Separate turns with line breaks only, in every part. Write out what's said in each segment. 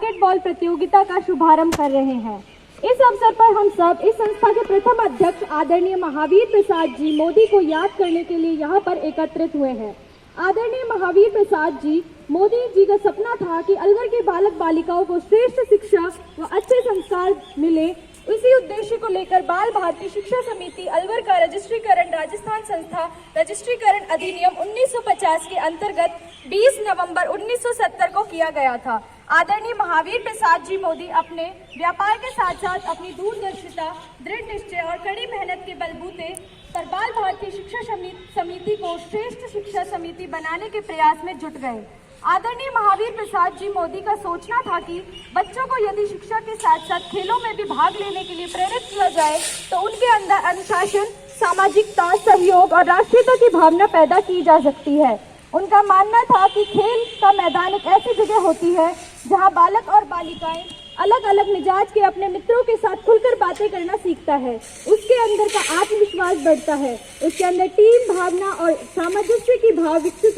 Basketball प्रतियोगिता का शुभारंभ कर रहे हैं। इस अवसर पर हम सब इस संस्था के प्रथम अध्यक्ष आदरणीय महावीर प्रसाद जी मोदी को याद करने के लिए यहाँ पर एकत्रित हुए हैं। आदरणीय महावीर प्रसाद जी मोदी जी का सपना था कि अलवर के बालक बालिकाओं को श्रेष्ठ शिक्षा व अच्छे संस्कार मिले। इसी उद्देश्य को लेकर बाल भारती शिक्षा समिति अलवर का रजिस्ट्रीकरण राजस्थान संस्था रजिस्ट्रीकरण अधिनियम 1950 के अंतर्गत 20 नवंबर 1970 को किया गया था। आदरणीय महावीर प्रसाद जी मोदी अपने व्यापार के साथ साथ अपनी दूरदर्शिता, दृढ़ निश्चय और कड़ी मेहनत के बलबूते पर बाल भारती शिक्षा समिति को श्रेष्ठ शिक्षा समिति बनाने के प्रयास में जुट गए। आदरणीय महावीर प्रसाद जी मोदी का सोचना था कि बच्चों को यदि शिक्षा के साथ साथ खेलों में भी भाग लेने के लिए प्रेरित किया जाए तो उनके अंदर अनुशासन, सामाजिकता, सहयोग और राष्ट्रीयता की भावना पैदा की जा सकती है। उनका मानना था कि खेल का मैदान एक ऐसी जगह होती है जहां बालक और बालिकाएं अलग अलग मिजाज के अपने मित्रों के साथ खुलकर बातें करना सीखता है। उसके अंदर का आत्मविश्वास बढ़ता है, उसके अंदर टीम भावना और सामंजस्य की भाव विकसित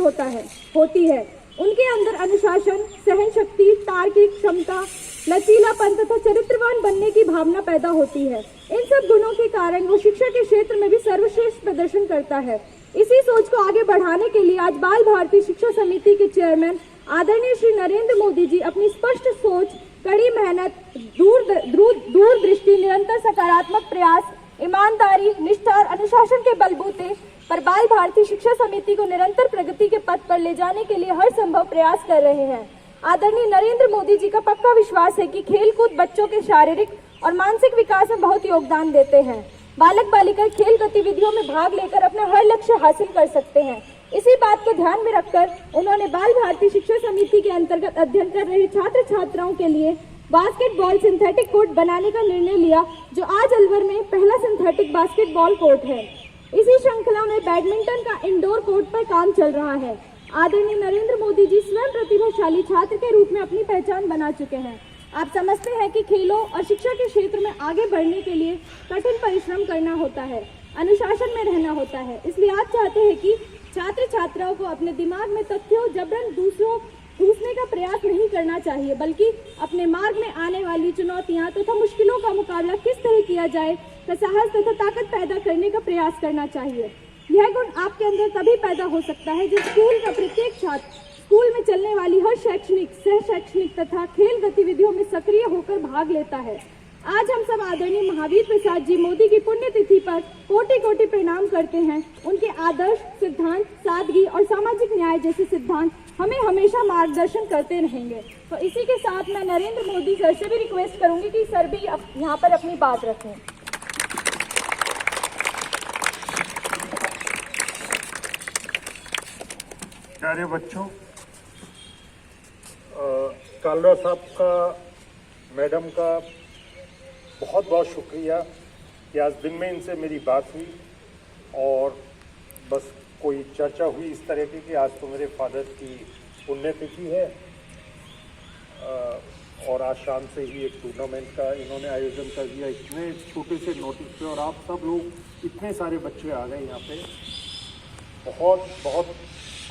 होती है। उनके अंदर अनुशासन, सहन शक्ति, तार्किक क्षमता, लचीलापन तथा चरित्रवान बनने की भावना पैदा होती है। इन सब गुणों के कारण वो शिक्षा के क्षेत्र में भी सर्वश्रेष्ठ प्रदर्शन करता है। इसी सोच को आगे बढ़ाने के लिए आज बाल भारती शिक्षा समिति के चेयरमैन आदरणीय श्री नरेंद्र मोदी जी अपनी स्पष्ट सोच, कड़ी मेहनत, दूरदृष्टि, निरंतर सकारात्मक प्रयास, ईमानदारी, निष्ठा और अनुशासन के बलबूते पर बाल भारती शिक्षा समिति को निरंतर प्रगति के पथ पर ले जाने के लिए हर संभव प्रयास कर रहे हैं। आदरणीय नरेंद्र मोदी जी का पक्का विश्वास है कि खेलकूद बच्चों के शारीरिक और मानसिक विकास में बहुत योगदान देते हैं। बालक बालिकाएं खेल गतिविधियों में भाग लेकर अपना हर लक्ष्य हासिल कर सकते हैं। इसी बात को ध्यान में रखकर उन्होंने बाल भारती शिक्षा समिति के अंतर्गत अध्ययन कर रहे छात्र छात्राओं के लिए बास्केटबॉल सिंथेटिक कोर्ट बनाने का निर्णय लिया, जो आज अलवर में पहला सिंथेटिक बास्केटबॉल कोर्ट है। इसी श्रृंखला में बैडमिंटन का इंडोर कोर्ट पर काम चल रहा है। आदरणीय नरेंद्र मोदी जी स्वयं प्रतिभाशाली छात्र के रूप में अपनी पहचान बना चुके हैं। आप समझते हैं कि खेलों और शिक्षा के क्षेत्र में आगे बढ़ने के लिए कठिन परिश्रम करना होता है, अनुशासन में रहना होता है। इसलिए आप चाहते हैं कि छात्र छात्राओं को अपने दिमाग में तथ्यों जबरन दूसने का प्रयास नहीं करना चाहिए, बल्कि अपने मार्ग में आने वाली चुनौतियां तथा मुश्किलों का मुकाबला किस तरह किया जाए का साहस तथा ताकत पैदा करने का प्रयास करना चाहिए। यह गुण आपके अंदर तभी पैदा हो सकता है जब स्कूल का प्रत्येक छात्र स्कूल में चलने वाली हर शैक्षणिक, सह शैक्षणिक तथा खेल गतिविधियों में सक्रिय होकर भाग लेता है। आज हम सब आदरणीय महावीर प्रसाद जी मोदी की पुण्यतिथि पर कोटि कोटि प्रणाम करते हैं। उनके आदर्श, सिद्धांत, सादगी और सामाजिक न्याय जैसे सिद्धांत हमें हमेशा मार्गदर्शन करते रहेंगे। तो इसी के साथ मैं नरेंद्र मोदी सर से भी रिक्वेस्ट करूंगी कि सर भी यहाँ पर अपनी बात रखें।
प्यारे बच्चों, कालरा साहब का, मैडम का बहुत बहुत शुक्रिया कि आज दिन में इनसे मेरी बात हुई और बस कोई चर्चा हुई इस तरह की कि आज तो मेरे फादर की पुण्यतिथि है और आज शाम से ही एक टूर्नामेंट का इन्होंने आयोजन कर दिया इतने छोटे से नोटिस पे, और आप सब लोग इतने सारे बच्चे आ गए यहाँ पे। बहुत बहुत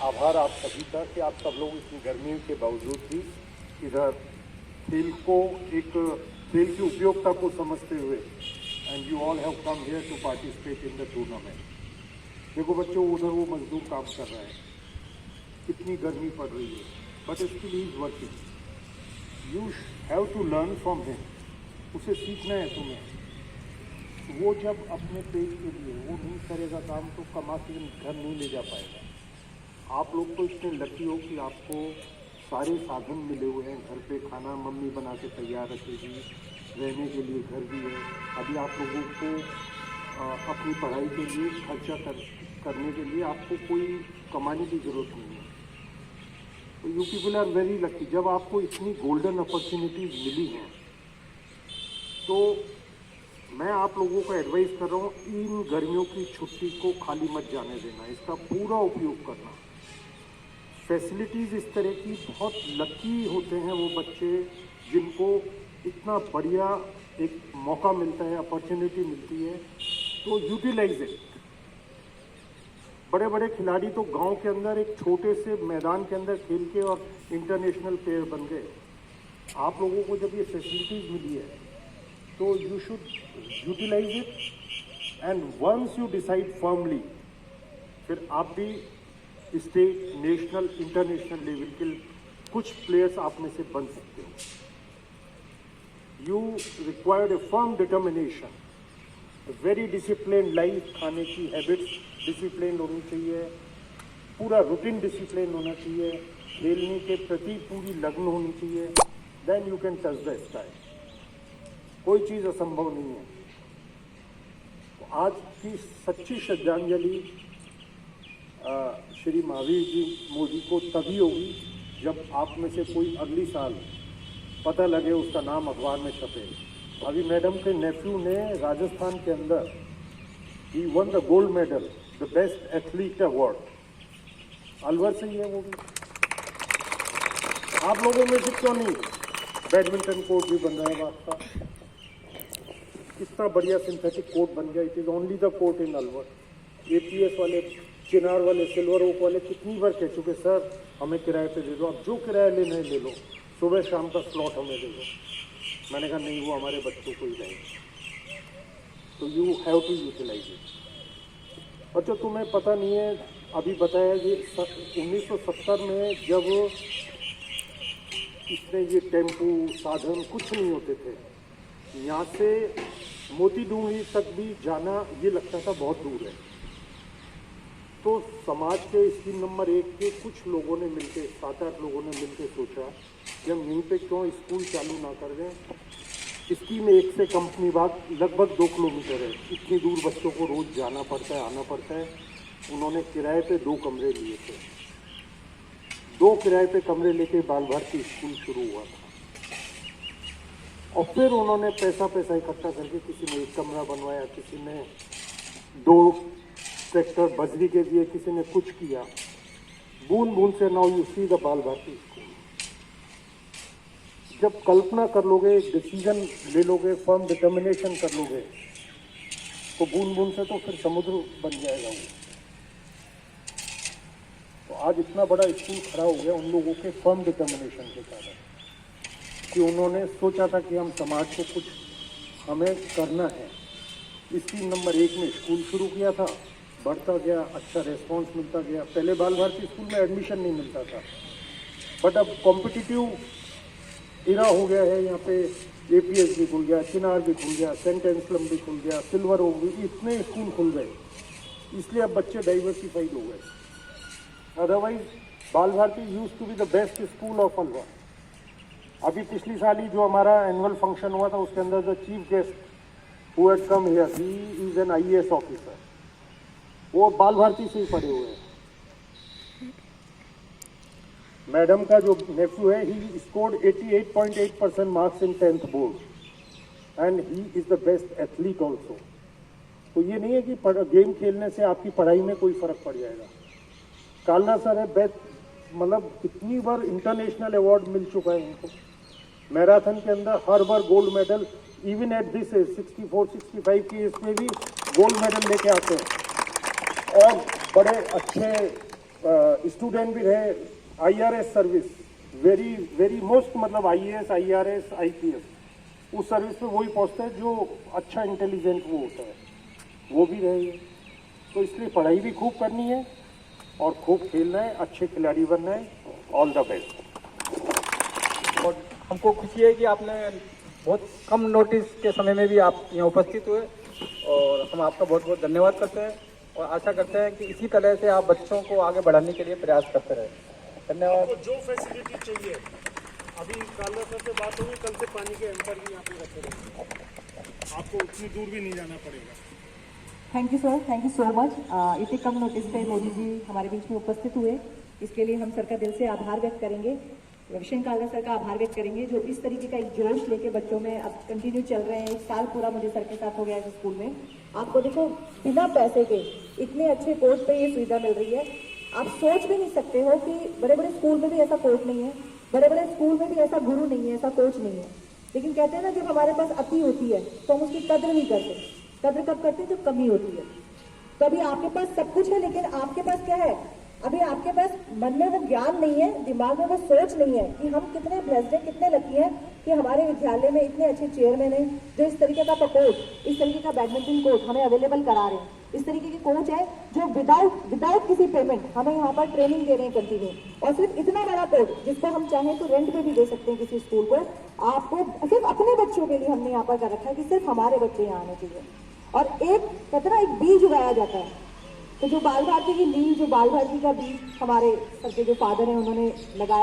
आभार आप सभी का कि आप सब लोग इतनी गर्मी के बावजूद भी इधर खेल की उपयोगिता को समझते हुए and you all have come here to participate in the tournament. देखो बच्चों, उधर वो मजदूर काम कर रहे हैं, कितनी गर्मी पड़ रही है, but still he is working. You have to learn from him, उसे सीखना है तुम्हें। वो जब अपने पेट के लिए वो नहीं करेगा काम तो कमा के घर नहीं ले जा पाएगा। आप लोग तो इतने लकी हो कि आपको सारे साधन मिले हुए हैं। घर पे खाना मम्मी बना के तैयार रखेगी, रहने के लिए घर भी है। अभी आप लोगों को अपनी पढ़ाई के लिए खर्चा करने के लिए आपको कोई कमाने की ज़रूरत नहीं है। तो you people are very lucky. जब आपको इतनी गोल्डन अपॉर्चुनिटीज़ मिली हैं तो मैं आप लोगों को एडवाइस कर रहा हूँ, इन गर्मियों की छुट्टी को खाली मत जाने देना, इसका पूरा उपयोग करना। फैसिलिटीज़ इस तरह की, बहुत लकी होते हैं वो बच्चे जिनको इतना बढ़िया एक मौका मिलता है, अपॉर्चुनिटी मिलती है, तो यूटिलाइज इट। बड़े बड़े खिलाड़ी तो गांव के अंदर एक छोटे से मैदान के अंदर खेल के और इंटरनेशनल प्लेयर बन गए। आप लोगों को जब ये फैसिलिटीज मिली है तो you should utilise it, and once you decide firmly, फिर आप भी स्टेट, नेशनल, इंटरनेशनल लेवल के कुछ प्लेयर्स आप में से बन सकते हो. You required A firm determination, very discipline life, खाने की हैबिट्स डिसिप्लिन होनी चाहिए, पूरा रूटीन डिसिप्लिन होना चाहिए, खेलने के प्रति पूरी लगन होनी चाहिए. Then you can touch the sky. कोई चीज़ असंभव नहीं है. तो आज की सच्ची श्रद्धांजलि श्री महावीर जी मोदी को तभी होगी जब आप में से कोई अगली साल पता लगे, उसका नाम अखबार में छपे. अभी मैडम के नेफ्यू ने राजस्थान के अंदर ही won the gold medal, the best athlete award. Alwar से ही है वो भी. आप लोगों में से क्यों नहीं? बैडमिंटन कोर्ट भी बन रहा है आपका. कितना बढ़िया सिंथेटिक कोर्ट बन गया. It is only the court in Alwar. APS वाले, चिनार वाले, सिल्वर ओक वाले कितनी बार कह चुके सर हमें किराए पे दे दो. आप जो किराया लेना है ले लो, सुबह शाम का स्लॉट हमें दे दो. मैंने कहा नहीं, वो हमारे बच्चों को ही रहेगा. तो you have to utilise it. और जो तुम्हें पता नहीं है, अभी बताया ये 1970 में जब इसमें ये टेम्पू साधन कुछ नहीं होते थे, यहाँ से मोती डूंगरी तक भी जाना ये लगता था बहुत दूर है. तो समाज के स्कीम नंबर 1 के कुछ लोगों ने मिलकर, 7-8 लोगों ने मिलकर सोचा कि हम यहीं पे क्यों स्कूल चालू ना कर दें. स्कीम 1 से कंपनी बाग लगभग 2 किलोमीटर है. इतनी दूर बच्चों को रोज़ जाना पड़ता है, आना पड़ता है. उन्होंने किराए पे 2 कमरे लिए थे. 2 किराए पे कमरे लेके बाल भारती स्कूल शुरू हुआ था. और फिर उन्होंने पैसा इकट्ठा करके किसी ने 1 कमरा बनवाया, किसी ने 2 ट्रैक्टर बजरी के दिए, किसी ने कुछ किया. बूंद बूंद से नाउ यू सी द बाल भारती स्कूल. जब कल्पना कर लोगे, डिसीजन ले लोगे, फर्म डिटर्मिनेशन कर लोगे, तो बूंद बूंद से तो फिर समुद्र बन जाएगा वो. तो आज इतना बड़ा स्कूल खड़ा हो गया उन लोगों के फर्म डिटर्मिनेशन के कारण, कि उन्होंने सोचा था कि हम समाज को कुछ हमें करना है. स्कीम नंबर 1 में स्कूल शुरू किया था, बढ़ता गया, अच्छा रेस्पॉन्स मिलता गया. पहले बाल भारती स्कूल में एडमिशन नहीं मिलता था, बट अब कॉम्पिटिटिव इरा हो गया है. यहाँ पे APS भी खुल गया, चिनार भी खुल गया, सेंट एंसलम भी खुल गया, सिल्वर ओक भी, इतने स्कूल खुल गए. इसलिए अब बच्चे डाइवर्सिफाइड हो गए. Otherwise Bal Bharati used to be the best school of Alwar. अभी पिछली साल ही जो हमारा एनुअल फंक्शन हुआ था, उसके अंदर the chief guest who had come here, he is an IAS officer. वो बाल भारती से ही पढ़े हुए हैं. मैडम का जो नेफ्यू है, he scored 88.8% marks in 10th board and he is the best athlete also. तो ये नहीं है कि गेम खेलने से आपकी पढ़ाई में कोई फर्क पड़ जाएगा. कालना सर है बेस्ट, मतलब कितनी बार इंटरनेशनल अवार्ड मिल चुका है इनको. मैराथन के अंदर हर बार gold medal, even at this 64-65 की इसमें भी गोल्ड मेडल लेके आते हैं. और बड़े अच्छे स्टूडेंट भी रहे. IRS सर्विस, वेरी मोस्ट, मतलब IAS, IRS, IPS, उस सर्विस पे वही पहुंचता है जो अच्छा इंटेलिजेंट वो होता है, वो भी रहे. तो इसलिए पढ़ाई भी खूब करनी है और खूब खेलना है, अच्छे खिलाड़ी बनना है. All the best.
और हमको खुशी है कि आपने बहुत कम नोटिस के समय में भी आप यहाँ उपस्थित हुए, और हम आपका बहुत बहुत धन्यवाद करते हैं और आशा करते हैं कि इसी तरह से आप बच्चों को आगे बढ़ाने के लिए प्रयास करते रहें. धन्यवाद.
आपको जो फैसिलिटी चाहिए, अभी कालरा सर से बात होगी, कल से पानी के एम्पर भी यहाँ पे रखे रहेंगे. आपको उतनी दूर भी नहीं जाना पड़ेगा.
Thank you sir, thank you so much. इतने कम नोटिस पे मोदी जी हमारे बीच में उपस्थित हुए, इसके लिए हम सर का दिल से आभार व्यक्त करेंगे. रविशंकर कालरा सर का आभार व्यक्त करेंगे जो इस तरीके का एक जोश लेके बच्चों में अब कंटिन्यू चल रहे हैं. 1 साल पूरा मुझे सर के साथ हो गया है इस स्कूल में. आपको देखो, बिना पैसे के इतने अच्छे कोर्स पे ये सुविधा मिल रही है. आप सोच भी नहीं सकते हो कि बड़े बड़े स्कूल में भी ऐसा कोच नहीं है, बड़े बड़े स्कूल में भी ऐसा गुरु नहीं है, ऐसा कोच नहीं है. लेकिन कहते हैं ना, जब हमारे पास अति होती है तो हम उसकी कद्र नहीं करते. कद्र कब करते हैं? जब कमी होती है. तो अभी आपके पास सब कुछ है, लेकिन आपके पास क्या है? अभी आपके पास मन में वो ज्ञान नहीं है, दिमाग में वो सोच नहीं है कि हम कितने ब्लेस्ड हैं, कितने लकी हैं कि हमारे विद्यालय में इतने अच्छे चेयरमैन हैं जो इस तरीके का कोच, इस तरीके का बैडमिंटन कोच हमें अवेलेबल करा रहे हैं। इस तरीके के कोच है जो विदाउट किसी पेमेंट हमें यहाँ पर ट्रेनिंग दे रहे हैं कंटिन्यू। और सिर्फ इतना बड़ा कोच जिसको हम चाहें तो रेंट पे भी दे सकते हैं किसी स्कूल को, आपको सिर्फ अपने बच्चों के लिए हमने यहाँ पर कर रखा है कि सिर्फ हमारे बच्चे यहाँ आने चाहिए। और एक कहते ना एक बीज उगाया जाता है, तो जो बाल भारती की नींव, जो बाल भारती का बीज हमारे सर के जो फादर हैं उन्होंने लगाया।